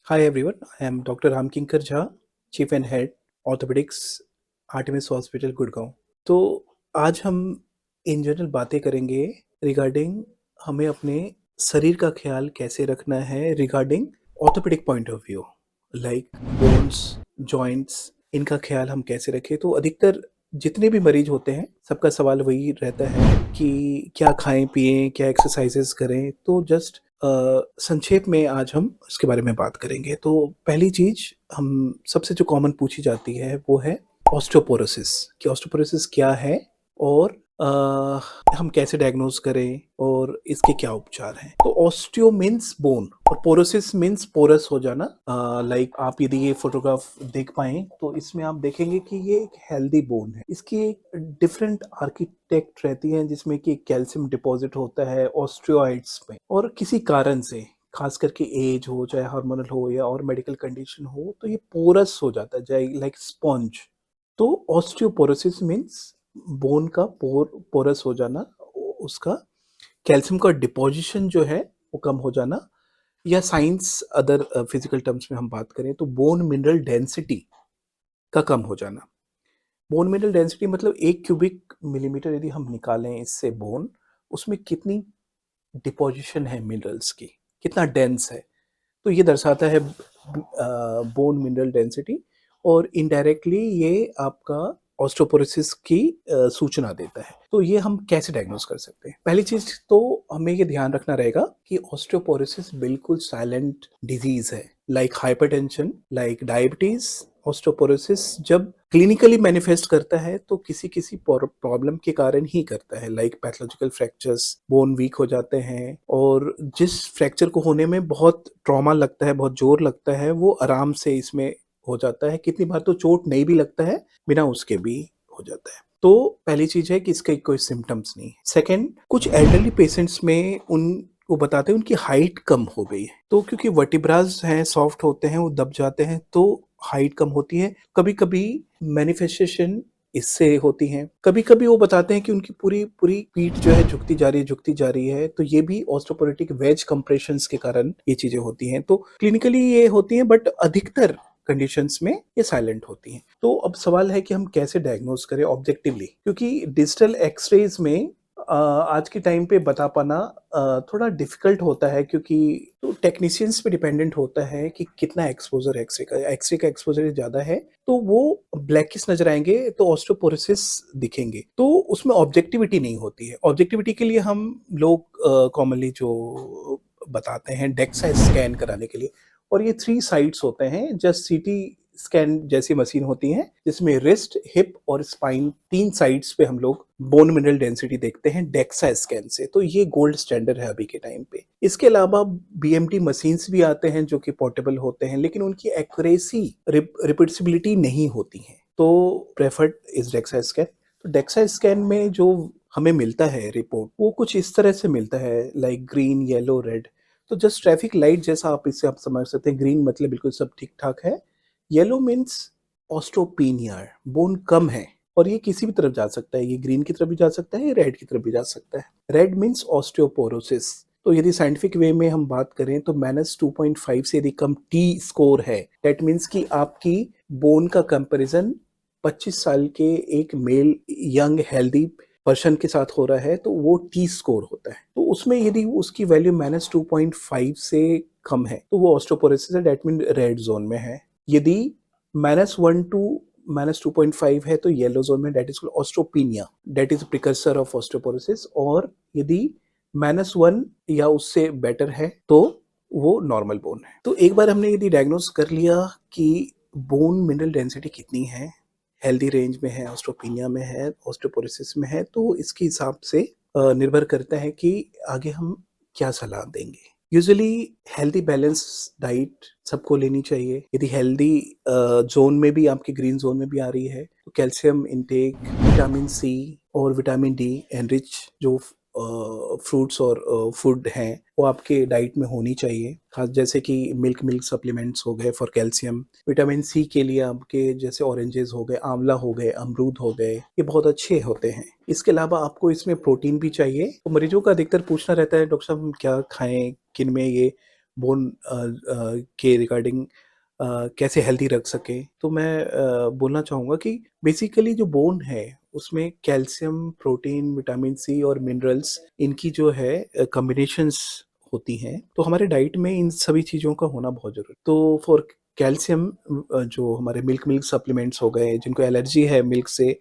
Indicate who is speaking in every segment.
Speaker 1: Hi everyone, I am Dr. Ramkinkar Jha, Chief and Head Orthopedics, Artemis hospital Gurgaon. तो आज हम in general बातें करेंगे रिगार्डिंग हमें अपने शरीर का ख्याल कैसे रखना है regarding orthopaedic point of view, like bones, joints, इनका ख्याल हम कैसे रखें। तो अधिकतर जितने भी मरीज होते हैं सबका सवाल वही रहता है कि क्या खाएं पिएं, क्या एक्सरसाइजेस करें। तो जस्ट संक्षेप में आज हम इसके बारे में बात करेंगे। तो पहली चीज हम सबसे जो कॉमन पूछी जाती है वो है ऑस्टियोपोरोसिस, कि ऑस्टियोपोरोसिस क्या है और हम कैसे डायग्नोज करें और इसके क्या उपचार हैं। तो ऑस्टियो मीन्स बोन और पोरोसिस मीन्स पोरस हो जाना। लाइक आप यदि ये फोटोग्राफ देख पाएं तो इसमें आप देखेंगे कि ये एक हेल्दी बोन है। इसकी एक डिफरेंट आर्किटेक्ट रहती है जिसमें कि कैल्शियम डिपॉजिट होता है ऑस्टियोइड्स में, और किसी कारण से खास करके एज हो, चाहे हार्मोनल हो या और मेडिकल कंडीशन हो, तो ये पोरस हो जाता है, चाहे लाइक स्पॉन्ज। तो ऑस्टियोपोरोसिस मीन्स बोन का पोरस हो जाना, उसका कैल्शियम का डिपोजिशन जो है वो कम हो जाना, या साइंस अदर फिजिकल टर्म्स में हम बात करें तो बोन मिनरल डेंसिटी का कम हो जाना। बोन मिनरल डेंसिटी मतलब 1 क्यूबिक मिलीमीटर यदि हम निकालें इससे बोन, उसमें कितनी डिपोजिशन है मिनरल्स की, कितना डेंस है, तो ये दर्शाता है बोन मिनरल डेंसिटी। और इनडायरेक्टली ये आपका ऑस्टियोपोरोसिस की सूचना देता है। तो ये हम कैसे डायग्नोज कर सकते हैं? पहली चीज तो हमें ये ध्यान रखना रहेगा कि ऑस्टियोपोरोसिस बिल्कुल साइलेंट डिजीज है, like hypertension, like diabetes. Osteoporosis जब क्लिनिकली मैनिफेस्ट करता है तो किसी किसी प्रॉब्लम के कारण ही करता है, like pathological fractures, bone weak हो जाते हैं, और जिस फ्रैक्चर को होने में बहुत ट्रॉमा लगता है, बहुत जोर लगता है, वो आराम से इसमें हो जाता है। कितनी बार तो चोट नहीं भी लगता है, बिना उसके भी हो जाता है। तो पहली चीज है कि इसके कोई सिम्टम्स नहीं है। सेकेंड, कुछ एल्डरली पेशेंट्स में वो बताते हैं उनकी हाइट कम हो गई है, तो क्योंकि वर्टिब्रास हैं, सॉफ्ट होते हैं, वो दब जाते हैं, तो हाइट कम होती है। कभी कभी मैनिफेस्टेशन इससे होती हैं। कभी कभी वो बताते हैं कि उनकी पूरी पूरी पीठ जो है झुकती जा रही है, तो ये भी ऑस्टियोपोरोटिक वेज कंप्रेशंस के कारण ये चीजें होती हैं। तो क्लिनिकली ये होती हैं, बट अधिकतर कंडीशंस में ये साइलेंट होती हैं। तो अब सवाल है कि हम कैसे डायग्नोज करें ऑब्जेक्टिवली, क्योंकि डिजिटल एक्सरेज में आज के टाइम पे बता पाना थोड़ा डिफिकल्ट होता है, क्योंकि तो टेक्नीशियंस पे डिपेंडेंट होता है कि कितना एक्सपोजर है एक्सरे का। एक्सरे का एक्सपोजर ज़्यादा है तो वो ब्लैकिश नजर आएंगे, तो ऑस्टियोपोरोसिस दिखेंगे, तो उसमें ऑब्जेक्टिविटी नहीं होती है। ऑब्जेक्टिविटी के लिए हम लोग कॉमनली जो बताते हैं डेक्सा स्कैन कराने के लिए, और ये 3 साइट्स होते हैं, जस्ट सीटी स्कैन जैसी मशीन होती हैं जिसमें रिस्ट, हिप और स्पाइन 3 साइड्स पे हम लोग बोन मिनरल डेंसिटी देखते हैं डेक्सा स्कैन से। तो ये गोल्ड स्टैंडर्ड है अभी के टाइम पे। इसके अलावा बीएमटी मशीन्स भी आते हैं जो कि पोर्टेबल होते हैं, लेकिन उनकी एक्यूरेसी, रिपीटेबिलिटी नहीं होती है, तो प्रेफर्ड इज डेक्सा स्कैन। तो डेक्सा स्कैन में जो हमें मिलता है रिपोर्ट, वो कुछ इस तरह से मिलता है, लाइक ग्रीन, येलो, रेड। तो जस्ट ट्रैफिक लाइट जैसा आप इससे आप समझ सकते हैं। ग्रीन मतलब बिल्कुल सब ठीक ठाक है, येलो मीन्स ऑस्टियोपीनिया, बोन कम है, और ये किसी भी तरफ जा सकता है, ये ग्रीन की तरफ भी जा सकता है, ये रेड की तरफ भी जा सकता है। Red means osteoporosis. तो यदि साइंटिफिक वे में हम बात करें तो -2.5 से यदि कम टी स्कोर है, दैट मीन्स कि आपकी बोन का कंपैरिजन 25 साल के एक मेल यंग हेल्दी पर्सन के साथ हो रहा है, तो वो टी स्कोर होता है। तो उसमें यदि उसकी वैल्यू -2.5 से कम है तो वो ऑस्टियोपोरोसिस है, दैट मीन रेड जोन में है। यदि -1 टू -2.5 है तो येलो जोन में, that is osteopenia, that is precursor of osteoporosis. और यदि -1 या उससे बेटर है तो वो नॉर्मल बोन है। तो एक बार हमने यदि डायग्नोज कर लिया कि बोन मिनरल डेंसिटी कितनी है, हेल्दी रेंज में है, ऑस्टियोपीनिया में है, ऑस्टियोपोरोसिस में है, तो इसके हिसाब से निर्भर करता है कि आगे हम क्या सलाह देंगे। यूजुअली हेल्दी बैलेंस डाइट सबको लेनी चाहिए। यदि हेल्दी जोन में भी, आपकी ग्रीन जोन में भी आ रही है, तो कैल्शियम इंटेक, विटामिन सी और विटामिन डी एनरिच जो फ्रूट्स और फूड हैं वो आपके डाइट में होनी चाहिए। खास जैसे कि मिल्क सप्लीमेंट्स हो गए फॉर कैल्शियम। विटामिन सी के लिए आपके जैसे ऑरेंजेस हो गए, आंवला हो गए, अमरूद हो गए, ये बहुत अच्छे होते हैं। इसके अलावा आपको इसमें प्रोटीन भी चाहिए। तो मरीजों का अधिकतर पूछना रहता है, डॉक्टर साहब हम क्या खाएं, किन में ये बोन के रिगार्डिंग कैसे हेल्दी रख सकें। तो मैं बोलना चाहूँगा कि बेसिकली जो बोन है, उसमें कैल्शियम, प्रोटीन, विटामिन सी और मिनरल्स इनकी जो है कॉम्बिनेशंस होती हैं। तो हमारे डाइट में इन सभी चीज़ों का होना बहुत ज़रूरी है। तो फॉर कैल्शियम जो हमारे मिल्क मिल्क सप्लीमेंट्स हो गए, जिनको एलर्जी है मिल्क से,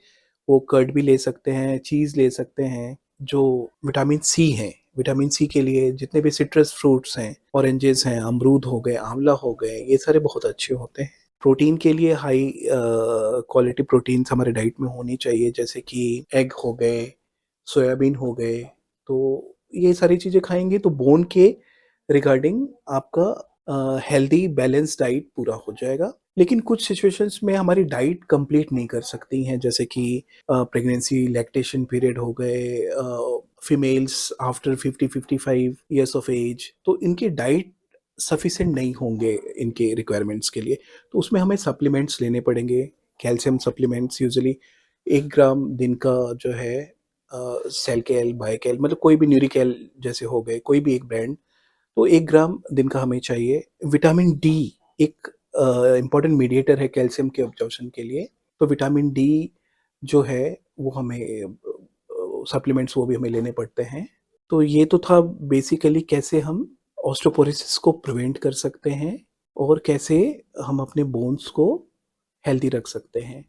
Speaker 1: वो कर्ड भी ले सकते हैं, चीज़ ले सकते हैं। जो विटामिन सी है, विटामिन सी के लिए जितने भी सिट्रस फ्रूट्स हैं, ऑरेंजेस हैं, अमरूद हो गए, आंवला हो गए, ये सारे बहुत अच्छे होते हैं। प्रोटीन के लिए हाई क्वालिटी प्रोटीन्स हमारे डाइट में होनी चाहिए, जैसे कि एग हो गए, सोयाबीन हो गए। तो ये सारी चीज़ें खाएँगे तो बोन के रिगार्डिंग आपका हेल्दी बैलेंस डाइट पूरा हो जाएगा। लेकिन कुछ सिचुएशंस में हमारी डाइट कंप्लीट नहीं कर सकती हैं, जैसे कि प्रेगनेंसी, लैक्टेशन पीरियड हो गए, females after 50-55 years of age, तो इनकी डाइट सफिशिएंट नहीं होंगे इनके रिक्वायरमेंट्स के लिए, तो उसमें हमें सप्लीमेंट्स लेने पड़ेंगे। कैल्शियम सप्लीमेंट्स यूजुअली 1 ग्राम दिन का जो है सेलकेल, बायकेल, मतलब कोई भी न्यूरिकेल जैसे हो गए, कोई भी एक ब्रांड, तो 1 ग्राम दिन का हमें चाहिए। विटामिन डी एक इम्पोर्टेंट मीडिएटर है कैल्शियम के अब्जॉर्प्शन के लिए, तो विटामिन डी जो है वो हमें सप्लीमेंट्स वो भी हमें लेने पड़ते हैं। तो ये तो था बेसिकली कैसे हम ऑस्टियोपोरोसिस को प्रिवेंट कर सकते हैं और कैसे हम अपने बोन्स को हेल्दी रख सकते हैं।